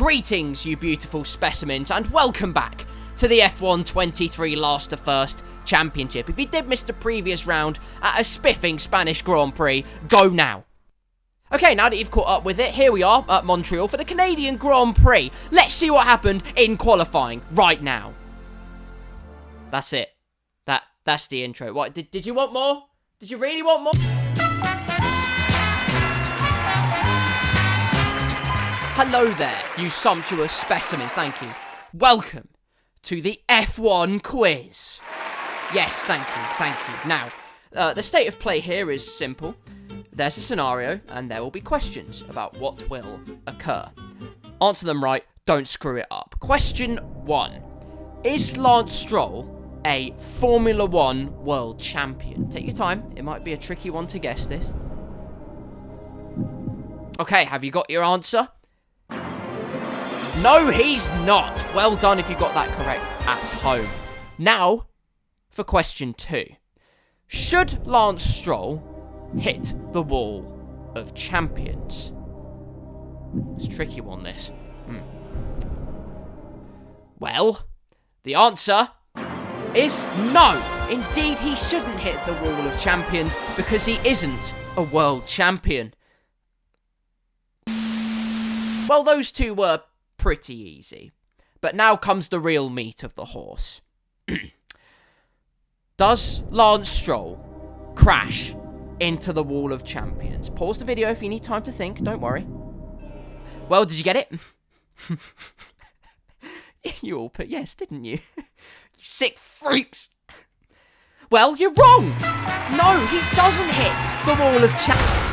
Greetings, you beautiful specimens, and welcome back to the F1 23 Last to First Championship. If you did miss the previous round at a spiffing Spanish Grand Prix, go now. Okay, now that you've caught up with it, here we are at Montreal for the Canadian Grand Prix. Let's see what happened in qualifying right now. That's it. That's the intro. What, did you want more? Did you really want more? Hello there, you sumptuous specimens, thank you. Welcome to the F1 quiz. Yes, thank you. Now, the state of play here is simple. There's a scenario, and there will be questions about what will occur. Answer them right, don't screw it up. Question 1. Is Lance Stroll a Formula 1 world champion? Take your time, it might be a tricky one to guess this. Okay, have you got your answer? No, he's not. Well done if you got that correct at home. Now, for question 2. Should Lance Stroll hit the wall of champions? It's a tricky one, this. Well, the answer is no. Indeed, he shouldn't hit the wall of champions because he isn't a world champion. Well, those two were pretty easy. But now comes the real meat of the horse. Does Lance Stroll crash into the wall of champions? Pause the video if you need time to think, don't worry. Well, did you get it? You all put yes, didn't you? You sick freaks. Well, you're wrong. No, he doesn't hit the wall of champions.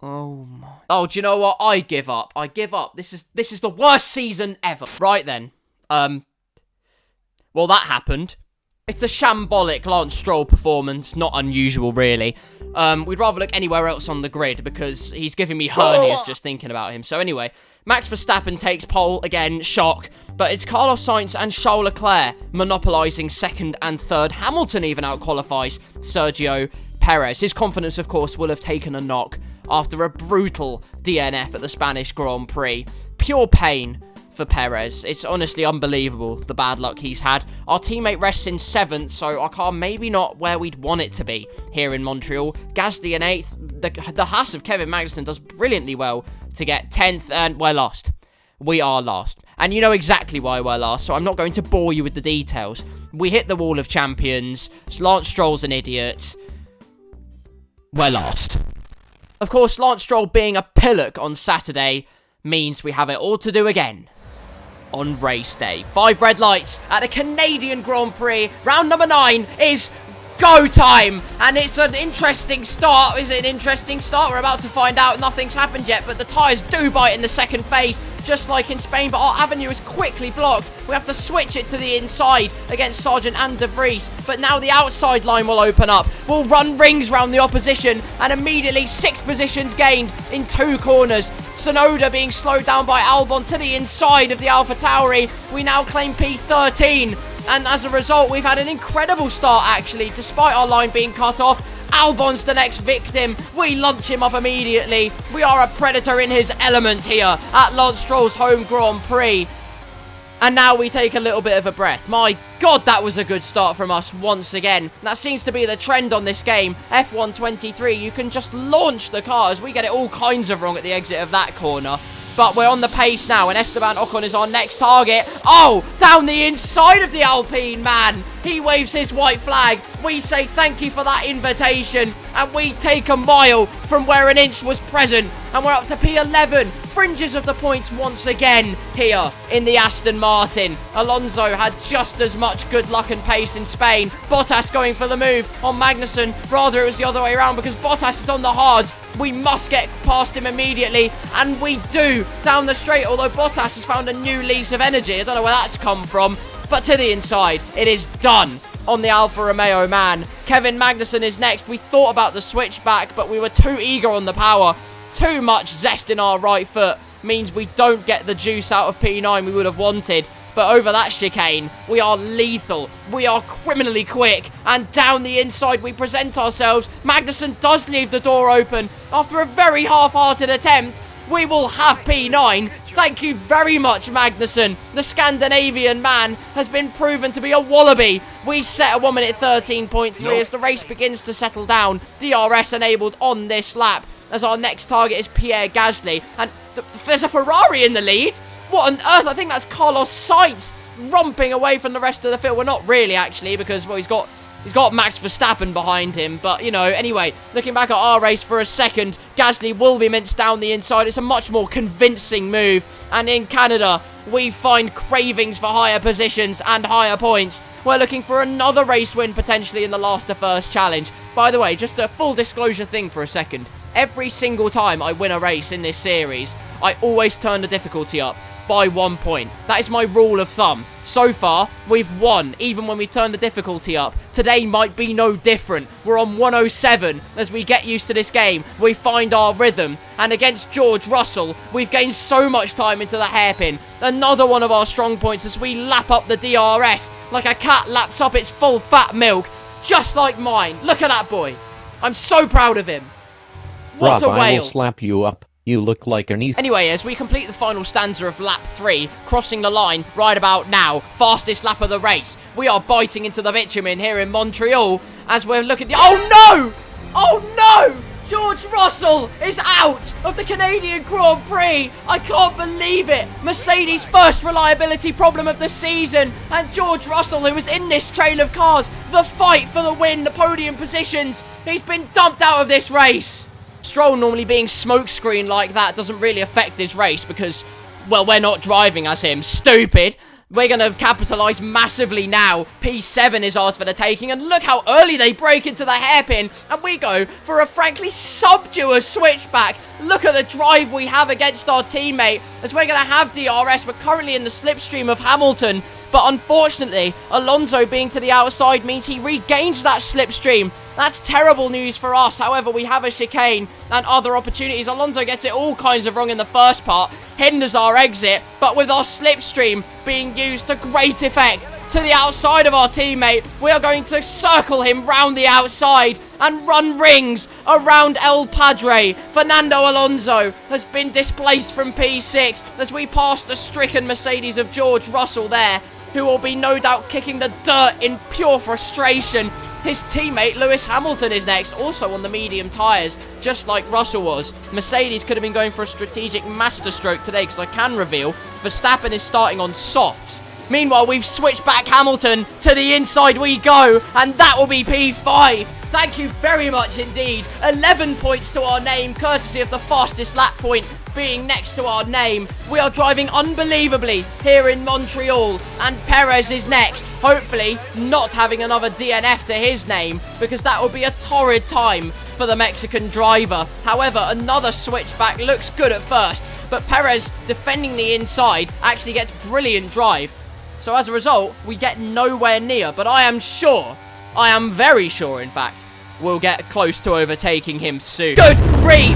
Oh my. Oh, do you know what? I give up. This is the worst season ever. Right then. Well, that happened. It's a shambolic Lance Stroll performance. Not unusual, really. We'd rather look anywhere else on the grid because he's giving me hernias just thinking about him. So anyway, Max Verstappen takes pole again, shock. But it's Carlos Sainz and Charles Leclerc monopolising second and third. Hamilton even out-qualifies Sergio Perez. His confidence, of course, will have taken a knock after a brutal DNF at the Spanish Grand Prix. Pure pain for Perez. It's honestly unbelievable, the bad luck he's had. Our teammate rests in 7th, so our car maybe not where we'd want it to be here in Montreal. Gasly in 8th. The Haas of Kevin Magnussen does brilliantly well to get 10th, and we're last. We are last. And you know exactly why we're last, so I'm not going to bore you with the details. We hit the wall of champions. Lance Stroll's an idiot. We're last. Of course, Lance Stroll being a pillock on Saturday means we have it all to do again on race day. 5 red lights at the Canadian Grand Prix. Round number 9 is go time. And it's an interesting start. Is it an interesting start? We're about to find out. Nothing's happened yet, but the tyres do bite in the second phase, just like in Spain, but our avenue is quickly blocked. We have to switch it to the inside against Sargent and De Vries, but now the outside line will open up. We'll run rings round the opposition, and immediately 6 positions gained in 2 corners. Tsunoda being slowed down by Albon to the inside of the AlphaTauri. We now claim P13, and as a result, we've had an incredible start, actually, despite our line being cut off. Albon's the next victim. We lunch him up immediately. We are a predator in his element here at Lance Stroll's home Grand Prix. And now we take a little bit of a breath. My God, that was a good start from us once again. That seems to be the trend on this game. F1 23, you can just launch the cars. We get it all kinds of wrong at the exit of that corner. But we're on the pace now, and Esteban Ocon is our next target. Oh, down the inside of the Alpine, man. He waves his white flag. We say thank you for that invitation, and we take a mile from where an inch was present, and we're up to P11. Fringes of the points once again here in the Aston Martin. Alonso had just as much good luck and pace in Spain. Bottas going for the move on Magnussen. Rather, it was the other way around because Bottas is on the hards. We must get past him immediately, and we do, down the straight, although Bottas has found a new lease of energy. I don't know where that's come from, but to the inside, it is done on the Alfa Romeo man. Kevin Magnussen is next. We thought about the switchback, but we were too eager on the power. Too much zest in our right foot means we don't get the juice out of P9 we would have wanted. But over that chicane, we are lethal. We are criminally quick. And down the inside, we present ourselves. Magnussen does leave the door open after a very half-hearted attempt. we will have P9. Thank you very much, Magnussen. The Scandinavian man has been proven to be a wallaby. We set a 1 minute 13.3 as the race begins to settle down. DRS enabled on this lap, as our next target is Pierre Gasly. And there's a Ferrari in the lead. What on earth? I think that's Carlos Sainz romping away from the rest of the field. Well, not really, actually, because, well, he's got Max Verstappen behind him. But, you know, anyway, looking back at our race for a second, Gasly will be minced down the inside. It's a much more convincing move. And in Canada, we find cravings for higher positions and higher points. We're looking for another race win, potentially, in the last to first challenge. By the way, just a full disclosure thing for a second. Every single time I win a race in this series, I always turn the difficulty up by 1 point. That is my rule of thumb. So far, we've won, even when we turn the difficulty up. Today might be no different. We're on 107. As we get used to this game, we find our rhythm. And against George Russell, we've gained so much time into the hairpin. Another one of our strong points as we lap up the DRS like a cat laps up its full fat milk, just like mine. Look at that boy. I'm so proud of him. What Rob, a whale. I will slap you up. You look like an east. Anyway, as we complete the final stanza of lap 3, crossing the line right about now, fastest lap of the race, we are biting into the bitumen here in Montreal as we're looking... Oh no! Oh no! George Russell is out of the Canadian Grand Prix. I can't believe it. Mercedes' first reliability problem of the season. And George Russell, who was in this trail of cars, the fight for the win, the podium positions, he's been dumped out of this race. Stroll normally being smokescreen like that doesn't really affect this race because, well, we're not driving as him. Stupid. We're going to capitalise massively now. P7 is ours for the taking. And look how early they break into the hairpin. And we go for a frankly sumptuous switchback. Look at the drive we have against our teammate. As we're going to have DRS. We're currently in the slipstream of Hamilton. But unfortunately, Alonso being to the outside means he regains that slipstream. That's terrible news for us. However, we have a chicane and other opportunities. Alonso gets it all kinds of wrong in the first part, hinders our exit, but with our slipstream being used to great effect to the outside of our teammate, we are going to circle him round the outside and run rings around El Padre. Fernando Alonso has been displaced from P6 as we pass the stricken Mercedes of George Russell there, who will be no doubt kicking the dirt in pure frustration. His teammate Lewis Hamilton is next, also on the medium tyres, just like Russell was. Mercedes could have been going for a strategic masterstroke today, because I can reveal Verstappen is starting on softs. Meanwhile, we've switched back Hamilton. To the inside we go, and that will be P5. Thank you very much indeed. 11 points to our name, courtesy of the fastest lap point being next to our name. We are driving unbelievably here in Montreal, and Perez is next. Hopefully not having another DNF to his name, because that would be a torrid time for the Mexican driver. However, another switchback looks good at first, but Perez defending the inside actually gets brilliant drive. So as a result, we get nowhere near, but I am sure, I am very sure in fact, we'll get close to overtaking him soon. Good grief!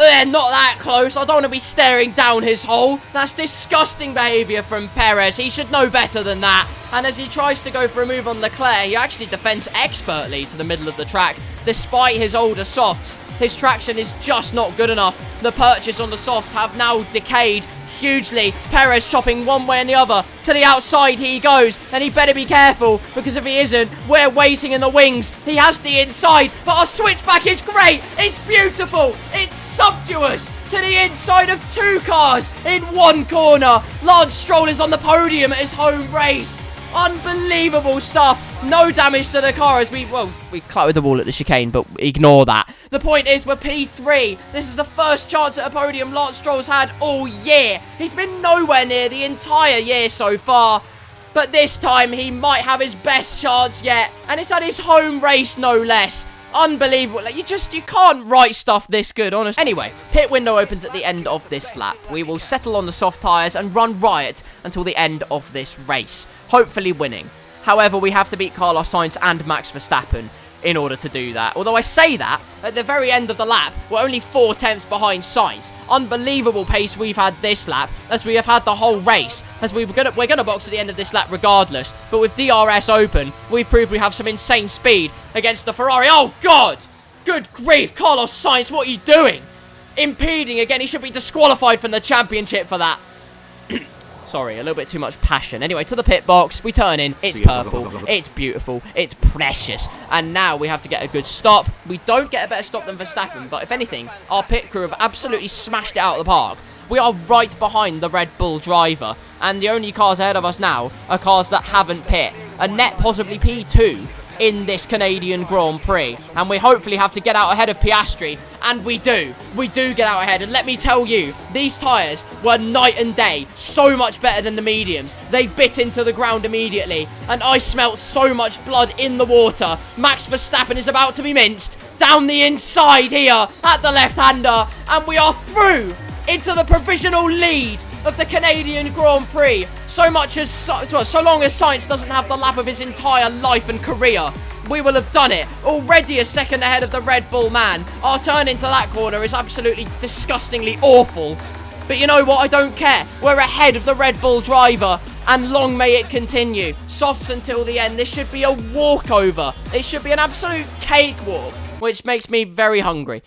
Not that close. I don't want to be staring down his hole. That's disgusting behaviour from Perez. He should know better than that. And as he tries to go for a move on Leclerc, he actually defends expertly to the middle of the track. Despite his older softs, his traction is just not good enough. The purchase on the softs have now decayed hugely. Perez chopping one way and the other. To the outside he goes, and he better be careful, because if he isn't, we're waiting in the wings. He has the inside, but our switchback is great. It's beautiful. It's sumptuous. To the inside of 2 cars in 1 corner. Lance Stroll is on the podium at his home race. Unbelievable stuff. No damage to the car as we clattered the wall at the chicane, but ignore that. The point is, we're P3. This is the first chance at a podium Lance Stroll's had all year. He's been nowhere near the entire year so far. But this time, he might have his best chance yet. And it's at his home race, no less. Unbelievable. Like, you can't write stuff this good, honestly. Anyway, pit window opens at the end of this lap. We will settle on the soft tyres and run riot until the end of this race, hopefully winning. However, we have to beat Carlos Sainz and Max Verstappen in order to do that. Although I say that, at the very end of the lap, we're only 4 tenths behind Sainz. Unbelievable pace we've had this lap, as we have had the whole race, as we're gonna box at the end of this lap regardless. But with DRS open, we've proved we have some insane speed against the Ferrari. Oh, God! Good grief, Carlos Sainz, what are you doing? impeding again. He should be disqualified from the championship for that. Sorry, a little bit too much passion. Anyway, to the pit box. We turn in. It's purple. It's beautiful. It's precious. And now we have to get a good stop. We don't get a better stop than Verstappen, but if anything, our pit crew have absolutely smashed it out of the park. We are right behind the Red Bull driver, and the only cars ahead of us now are cars that haven't pit. A net possibly P2 in this Canadian Grand Prix, and we hopefully have to get out ahead of Piastri, and we do get out ahead. And let me tell you, these tyres were night and day, so much better than the mediums. They bit into the ground immediately, and I smelt so much blood in the water. Max Verstappen is about to be minced down the inside here at the left-hander, and we are through into the provisional lead of the Canadian Grand Prix. So long as Sainz doesn't have the lap of his entire life and career, we will have done it. Already a second ahead of the Red Bull man. Our turn into that corner is absolutely disgustingly awful. But you know what? I don't care. We're ahead of the Red Bull driver, and long may it continue. Softs until the end. This should be a walkover. It should be an absolute cakewalk, which makes me very hungry.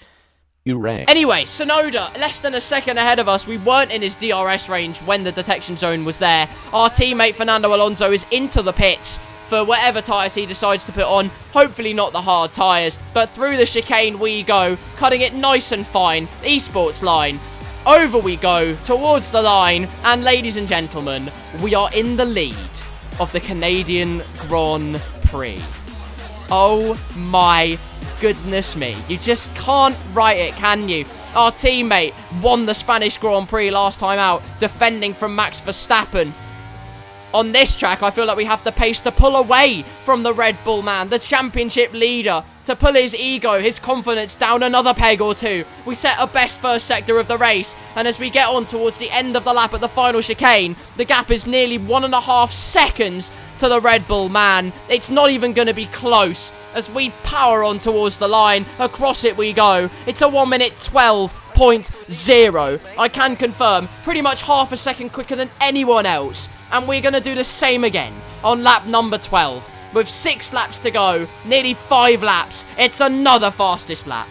You rang. Anyway, Sonoda, less than a second ahead of us. We weren't in his DRS range when the detection zone was there. Our teammate Fernando Alonso is into the pits for whatever tyres he decides to put on. Hopefully not the hard tyres, but through the chicane we go, cutting it nice and fine. Esports line. Over we go, towards the line, and ladies and gentlemen, we are in the lead of the Canadian Grand Prix. Oh my goodness me. You just can't write it, can you? Our teammate won the Spanish Grand Prix last time out, defending from Max Verstappen. On this track, I feel like we have the pace to pull away from the Red Bull man, the championship leader, to pull his ego, his confidence down another peg or two. We set a best first sector of the race, and as we get on towards the end of the lap at the final chicane, the gap is nearly 1.5 seconds to the Red Bull man. It's not even going to be close as we power on towards the line. Across it we go. It's a 1 minute 12.0. I can confirm, pretty much half a second quicker than anyone else. And we're going to do the same again on lap number 12. With 6 laps to go, nearly 5 laps, it's another fastest lap.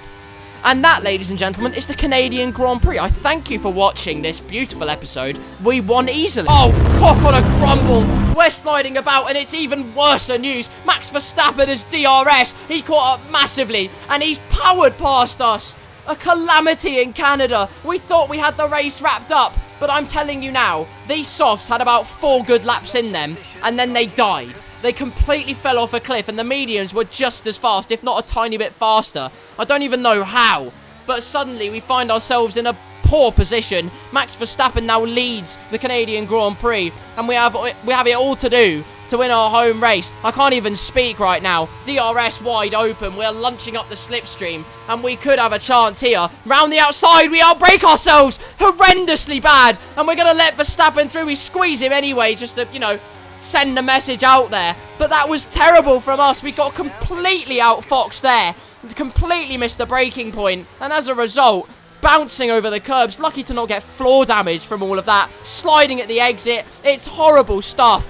And that, ladies and gentlemen, is the Canadian Grand Prix. I thank you for watching this beautiful episode. We won easily. Oh, cock on a crumble. We're sliding about, and it's even worse news. Max Verstappen is DRS. He caught up massively, and he's powered past us. A calamity in Canada. We thought we had the race wrapped up, but I'm telling you now, these softs had about 4 good laps in them, and then they died. They completely fell off a cliff, and the mediums were just as fast, if not a tiny bit faster. I don't even know how, but suddenly we find ourselves in a poor position. Max Verstappen now leads the Canadian Grand Prix, and we have it all to do to win our home race. I can't even speak right now. DRS wide open. We're lunching up the slipstream, and we could have a chance here. Round the outside, we outbrake ourselves horrendously bad, and we're going to let Verstappen through. We squeeze him anyway, just to, send a message out there. But that was terrible from us. We got completely outfoxed there. Completely missed the braking point, and as a result, bouncing over the curbs. Lucky to not get floor damage from all of that. Sliding at the exit. It's horrible stuff.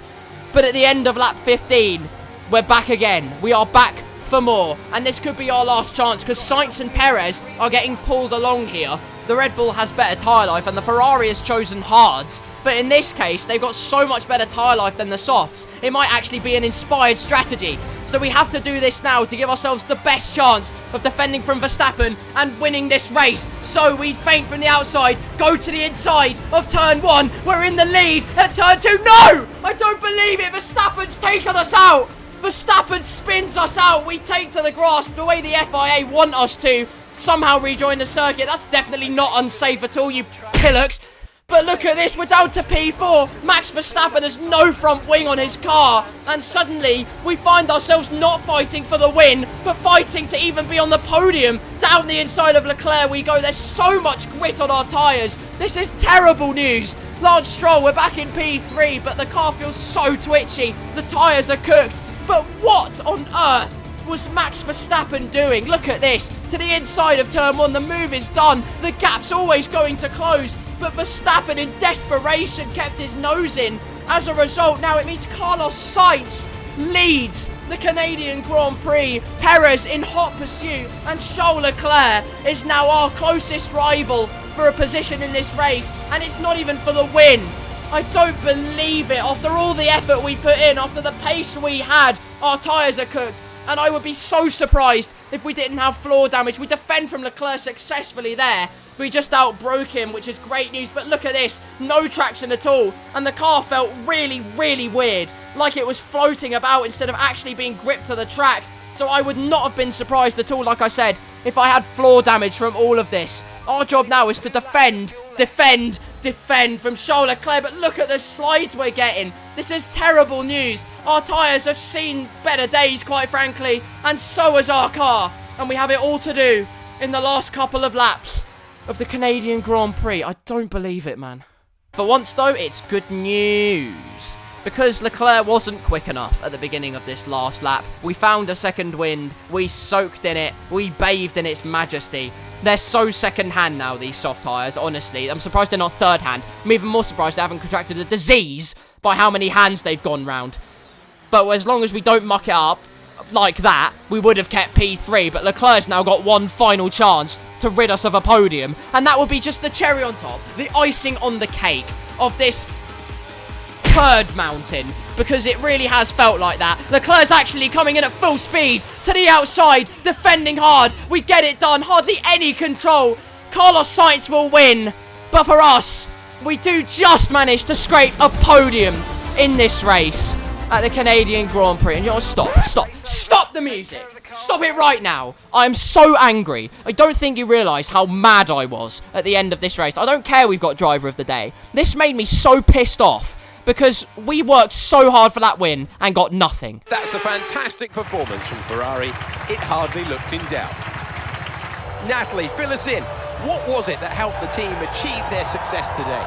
But at the end of lap 15, we're back again. We are back for more. And this could be our last chance, because Sainz and Perez are getting pulled along here. The Red Bull has better tyre life, and the Ferrari has chosen hards. But in this case, they've got so much better tyre life than the softs. It might actually be an inspired strategy. So we have to do this now to give ourselves the best chance of defending from Verstappen and winning this race. So we feint from the outside, go to the inside of turn 1. We're in the lead at turn 2. No! I don't believe it. Verstappen's taken us out. Verstappen spins us out. We take to the grass the way the FIA want us to. Somehow rejoin the circuit. That's definitely not unsafe at all, you pillocks. But look at this, we're down to P4. Max Verstappen has no front wing on his car. And suddenly, we find ourselves not fighting for the win, but fighting to even be on the podium. Down the inside of Leclerc we go. There's so much grit on our tyres. This is terrible news. Lance Stroll, we're back in P3, but the car feels so twitchy. The tyres are cooked. But what on earth was Max Verstappen doing? Look at this. To the inside of turn 1, the move is done. The gap's always going to close. But Verstappen, in desperation, kept his nose in. As a result, now it means Carlos Sainz leads the Canadian Grand Prix. Perez in hot pursuit, and Charles Leclerc is now our closest rival for a position in this race, and it's not even for the win. I don't believe it. After all the effort we put in, after the pace we had, our tyres are cooked. And I would be so surprised if we didn't have floor damage. We defend from Leclerc successfully there. We just outbroke him, which is great news. But look at this. No traction at all. And the car felt really, really weird. Like it was floating about instead of actually being gripped to the track. So I would not have been surprised at all, like I said, if I had floor damage from all of this. Our job now is to defend from Charles Leclerc. But look at the slides we're getting. This is terrible news. Our tyres have seen better days, quite frankly, and so has our car. And we have it all to do in the last couple of laps of the Canadian Grand Prix. I don't believe it, man. For once, though, it's good news. Because Leclerc wasn't quick enough at the beginning of this last lap. We found a second wind. We soaked in it. We bathed in its majesty. They're so second-hand now, these soft tyres, honestly. I'm surprised they're not third-hand. I'm even more surprised they haven't contracted a disease by how many hands they've gone round. But as long as we don't muck it up like that, we would have kept P3. But Leclerc's now got one final chance to rid us of a podium. And that would be just the cherry on top, the icing on the cake of this turd mountain. Because it really has felt like that. Leclerc's actually coming in at full speed to the outside, defending hard. We get it done, hardly any control. Carlos Sainz will win. But for us, we do just manage to scrape a podium in this race at the Canadian Grand Prix. And you know what? Stop the music. Stop it right now. I'm so angry. I don't think you realise how mad I was at the end of this race. I don't care we've got driver of the day. This made me so pissed off because we worked so hard for that win and got nothing. That's a fantastic performance from Ferrari. It hardly looked in doubt. Natalie, fill us in. What was it that helped the team achieve their success today?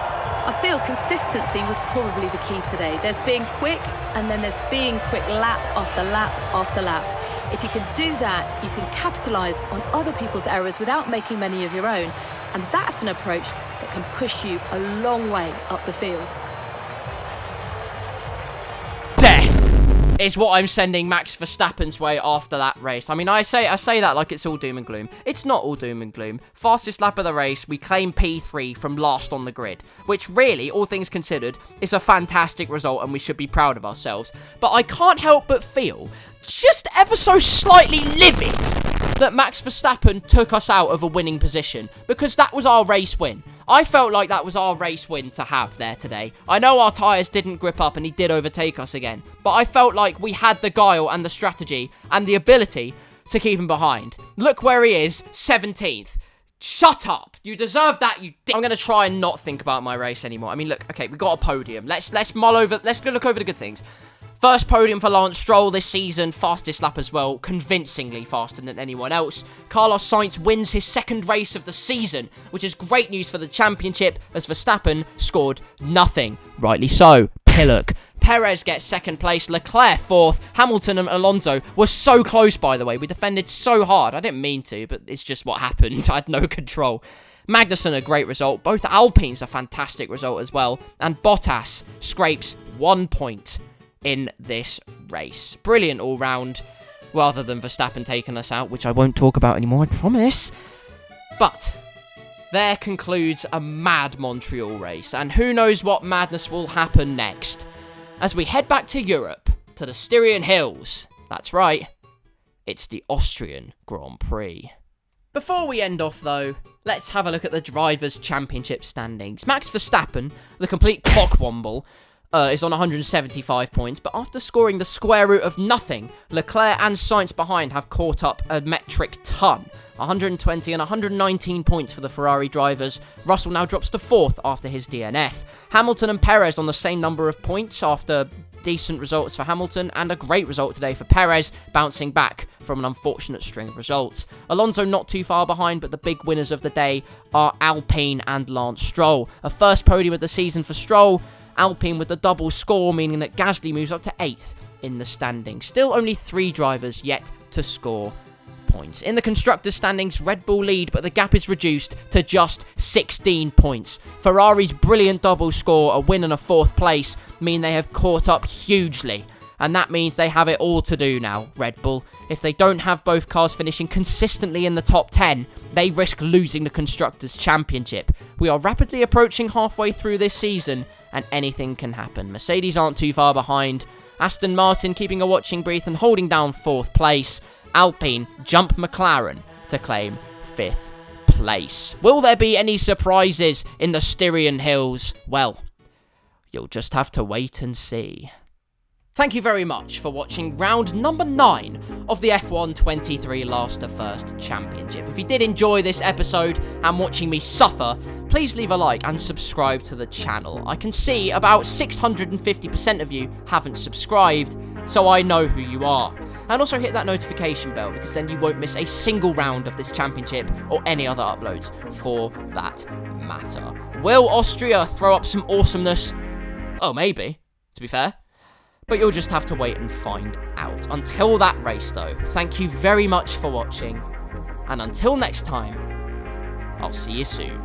I feel consistency was probably the key today. There's being quick, and then there's being quick lap after lap after lap. If you can do that, you can capitalise on other people's errors without making many of your own. And that's an approach that can push you a long way up the field. Death is what I'm sending Max Verstappen's way after that race. I mean, I say that like it's all doom and gloom. It's not all doom and gloom. Fastest lap of the race, we claim P3 from last on the grid, which really, all things considered, is a fantastic result and we should be proud of ourselves. But I can't help but feel just ever so slightly livid that Max Verstappen took us out of a winning position, because that was our race win. I felt like that was our race win to have there today. I know our tyres didn't grip up and he did overtake us again, but I felt like we had the guile and the strategy and the ability to keep him behind. Look where he is, 17th. Shut up. You deserve that, you dick. I'm going to try and not think about my race anymore. I mean, look, okay, we got a podium. Let's look over the good things. First podium for Lance Stroll this season, fastest lap as well, convincingly faster than anyone else. Carlos Sainz wins his second race of the season, which is great news for the championship, as Verstappen scored nothing. Rightly so. Pillock. Perez gets second place, Leclerc fourth, Hamilton and Alonso were so close, by the way. We defended so hard. I didn't mean to, but it's just what happened. I had no control. Magnussen, a great result. Both Alpines, a fantastic result as well. And Bottas scrapes 1 point in this race. Brilliant all round, rather than Verstappen taking us out, which I won't talk about anymore, I promise. But there concludes a mad Montreal race, and who knows what madness will happen next as we head back to Europe, to the Styrian Hills. That's right, it's the Austrian Grand Prix. Before we end off though, let's have a look at the Drivers' Championship standings. Max Verstappen, the complete cockwomble, is on 175 points, but after scoring the square root of nothing, Leclerc and Sainz behind have caught up a metric ton. 120 and 119 points for the Ferrari drivers. Russell now drops to 4th after his DNF. Hamilton and Perez on the same number of points after decent results for Hamilton and a great result today for Perez, bouncing back from an unfortunate string of results. Alonso not too far behind, but the big winners of the day are Alpine and Lance Stroll. A first podium of the season for Stroll. Alpine with the double score, meaning that Gasly moves up to 8th in the standings. Still only 3 drivers yet to score points. In the constructors' standings, Red Bull lead, but the gap is reduced to just 16 points. Ferrari's brilliant double score, a win and a 4th place, mean they have caught up hugely and that means they have it all to do now, Red Bull. If they don't have both cars finishing consistently in the top 10, they risk losing the Constructors' Championship. We are rapidly approaching halfway through this season, and anything can happen. Mercedes aren't too far behind. Aston Martin keeping a watching brief and holding down 4th place. Alpine jump McLaren to claim 5th place. Will there be any surprises in the Styrian Hills? Well, you'll just have to wait and see. Thank you very much for watching round number 9 of the F1 23 Last to First Championship. If you did enjoy this episode and watching me suffer, please leave a like and subscribe to the channel. I can see about 650% of you haven't subscribed, so I know who you are. And also hit that notification bell, because then you won't miss a single round of this championship or any other uploads for that matter. Will Austria throw up some awesomeness? Oh, maybe, to be fair. But you'll just have to wait and find out. Until that race, though, thank you very much for watching. And until next time, I'll see you soon.